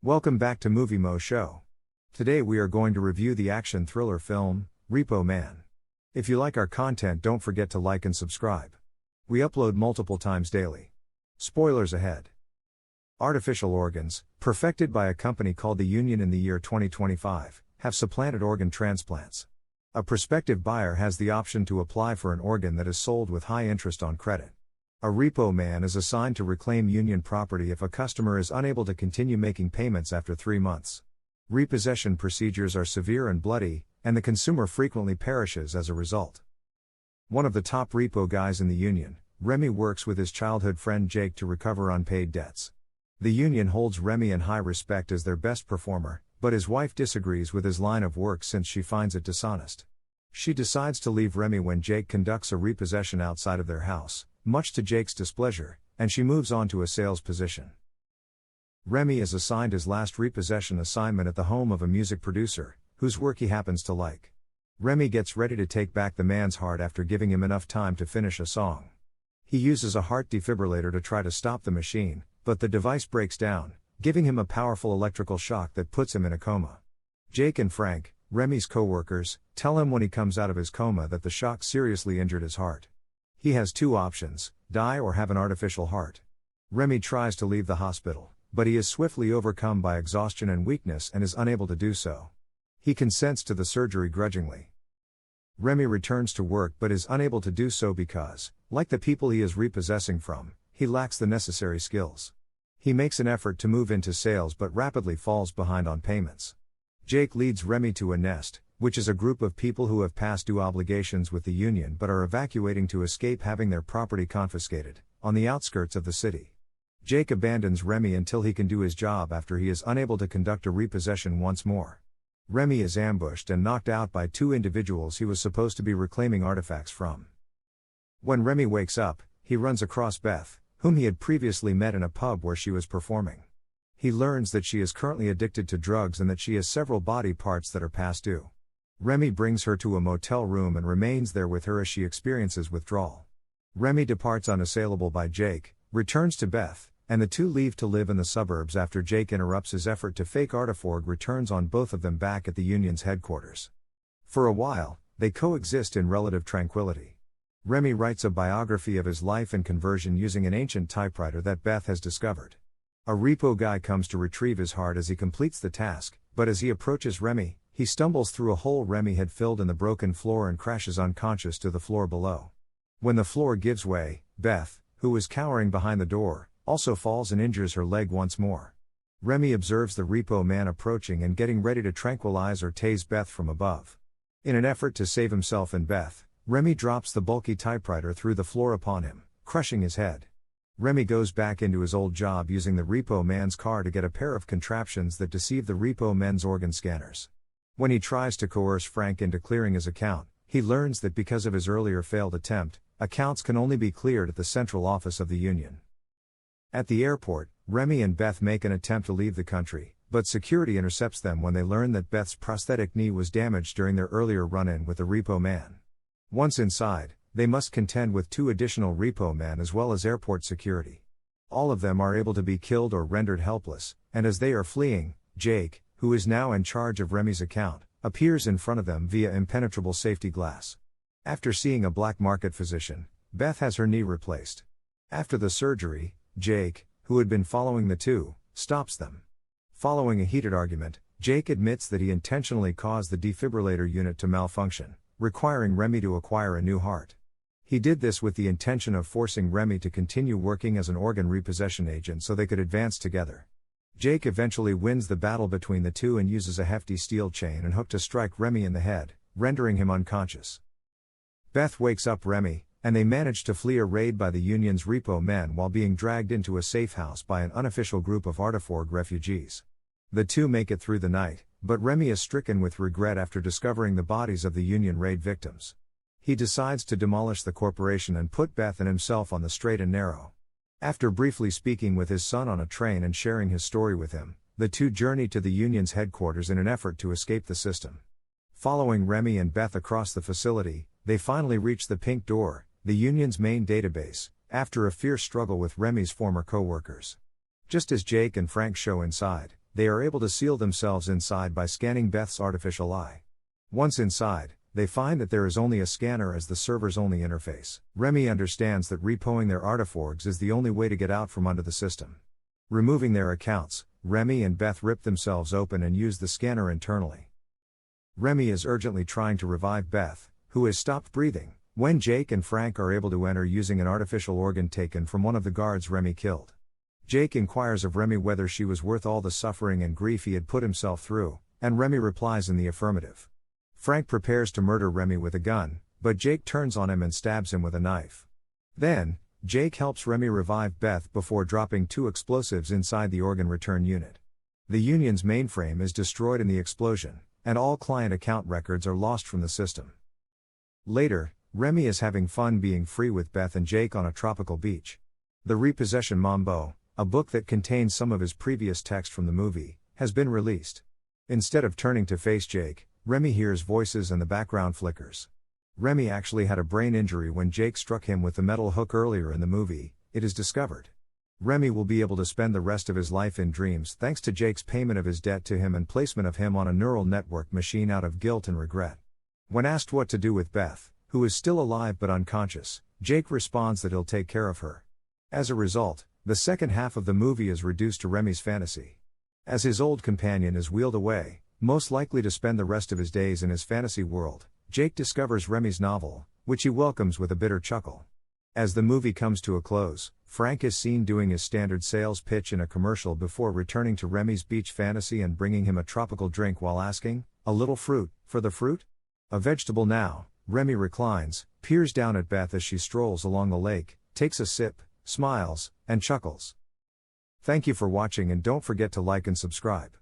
Welcome back to Movie Moshow. Today we are going to review the action thriller film, Repo Man. If you like our content, don't forget to like and subscribe. We upload multiple times daily. Spoilers ahead. Artificial organs, perfected by a company called the Union in the year 2025, have supplanted organ transplants. A prospective buyer has the option to apply for an organ that is sold with high interest on credit. A repo man is assigned to reclaim union property if a customer is unable to continue making payments after 3 months. Repossession procedures are severe and bloody, and the consumer frequently perishes as a result. One of the top repo guys in the union, Remy, works with his childhood friend Jake to recover unpaid debts. The union holds Remy in high respect as their best performer, but his wife disagrees with his line of work since she finds it dishonest. She decides to leave Remy when Jake conducts a repossession outside of their house, much to Jake's displeasure, and she moves on to a sales position. Remy is assigned his last repossession assignment at the home of a music producer, whose work he happens to like. Remy gets ready to take back the man's heart after giving him enough time to finish a song. He uses a heart defibrillator to try to stop the machine, but the device breaks down, giving him a powerful electrical shock that puts him in a coma. Jake and Frank, Remy's co-workers, tell him when he comes out of his coma that the shock seriously injured his heart. He has 2 options, die or have an artificial heart. Remy tries to leave the hospital, but he is swiftly overcome by exhaustion and weakness and is unable to do so. He consents to the surgery grudgingly. Remy returns to work but is unable to do so because, like the people he is repossessing from, he lacks the necessary skills. He makes an effort to move into sales but rapidly falls behind on payments. Jake leads Remy to a nest, which is a group of people who have past due obligations with the union but are evacuating to escape having their property confiscated, on the outskirts of the city. Jake abandons Remy until he can do his job after he is unable to conduct a repossession once more. Remy is ambushed and knocked out by 2 individuals he was supposed to be reclaiming artifacts from. When Remy wakes up, he runs across Beth, whom he had previously met in a pub where she was performing. He learns that she is currently addicted to drugs and that she has several body parts that are past due. Remy brings her to a motel room and remains there with her as she experiences withdrawal. Remy departs unassailable by Jake, returns to Beth, and the 2 leave to live in the suburbs after Jake interrupts his effort to fake Artiforg returns on both of them back at the union's headquarters. For a while, they coexist in relative tranquility. Remy writes a biography of his life and conversion using an ancient typewriter that Beth has discovered. A repo guy comes to retrieve his heart as he completes the task, but as he approaches Remy, he stumbles through a hole Remy had filled in the broken floor and crashes unconscious to the floor below. When the floor gives way, Beth, who is cowering behind the door, also falls and injures her leg once more. Remy observes the repo man approaching and getting ready to tranquilize or tase Beth from above. In an effort to save himself and Beth, Remy drops the bulky typewriter through the floor upon him, crushing his head. Remy goes back into his old job using the repo man's car to get a pair of contraptions that deceive the repo men's organ scanners. When he tries to coerce Frank into clearing his account, he learns that because of his earlier failed attempt, accounts can only be cleared at the central office of the union. At the airport, Remy and Beth make an attempt to leave the country, but security intercepts them when they learn that Beth's prosthetic knee was damaged during their earlier run-in with the repo man. Once inside, they must contend with 2 additional repo men as well as airport security. All of them are able to be killed or rendered helpless, and as they are fleeing, Jake, who is now in charge of Remy's account, appears in front of them via impenetrable safety glass. After seeing a black market physician, Beth has her knee replaced. After the surgery, Jake, who had been following the 2, stops them. Following a heated argument, Jake admits that he intentionally caused the defibrillator unit to malfunction, requiring Remy to acquire a new heart. He did this with the intention of forcing Remy to continue working as an organ repossession agent so they could advance together. Jake eventually wins the battle between the 2 and uses a hefty steel chain and hook to strike Remy in the head, rendering him unconscious. Beth wakes up Remy, and they manage to flee a raid by the union's repo men while being dragged into a safe house by an unofficial group of Artiforg refugees. The 2 make it through the night, but Remy is stricken with regret after discovering the bodies of the union raid victims. He decides to demolish the corporation and put Beth and himself on the straight and narrow. After briefly speaking with his son on a train and sharing his story with him, the 2 journey to the union's headquarters in an effort to escape the system. Following Remy and Beth across the facility, they finally reach the Pink Door, the union's main database, after a fierce struggle with Remy's former co-workers. Just as Jake and Frank show inside, They are able to seal themselves inside by scanning Beth's artificial eye. Once inside, they find that there is only a scanner as the server's only interface. Remy understands that repoing their artiforgs is the only way to get out from under the system. Removing their accounts, Remy and Beth rip themselves open and use the scanner internally. Remy is urgently trying to revive Beth, who has stopped breathing, when Jake and Frank are able to enter using an artificial organ taken from one of the guards Remy killed. Jake inquires of Remy whether she was worth all the suffering and grief he had put himself through, and Remy replies in the affirmative. Frank prepares to murder Remy with a gun, but Jake turns on him and stabs him with a knife. Then, Jake helps Remy revive Beth before dropping 2 explosives inside the organ return unit. The Union's mainframe is destroyed in the explosion, and all client account records are lost from the system. Later, Remy is having fun being free with Beth and Jake on a tropical beach. The Repossession Mambo, a book that contains some of his previous text from the movie, has been released. Instead of turning to face Jake, Remy hears voices and the background flickers. Remy actually had a brain injury when Jake struck him with the metal hook earlier in the movie, it is discovered. Remy will be able to spend the rest of his life in dreams thanks to Jake's payment of his debt to him and placement of him on a neural network machine out of guilt and regret. When asked what to do with Beth, who is still alive but unconscious, Jake responds that he'll take care of her. As a result, the second half of the movie is reduced to Remy's fantasy. As his old companion is wheeled away, most likely to spend the rest of his days in his fantasy world, Jake discovers Remy's novel, which he welcomes with a bitter chuckle. As the movie comes to a close, Frank is seen doing his standard sales pitch in a commercial before returning to Remy's beach fantasy and bringing him a tropical drink while asking, "A little fruit, for the fruit?" A vegetable now, Remy reclines, peers down at Beth as she strolls along the lake, takes a sip, smiles, and chuckles. Thank you for watching and don't forget to like and subscribe.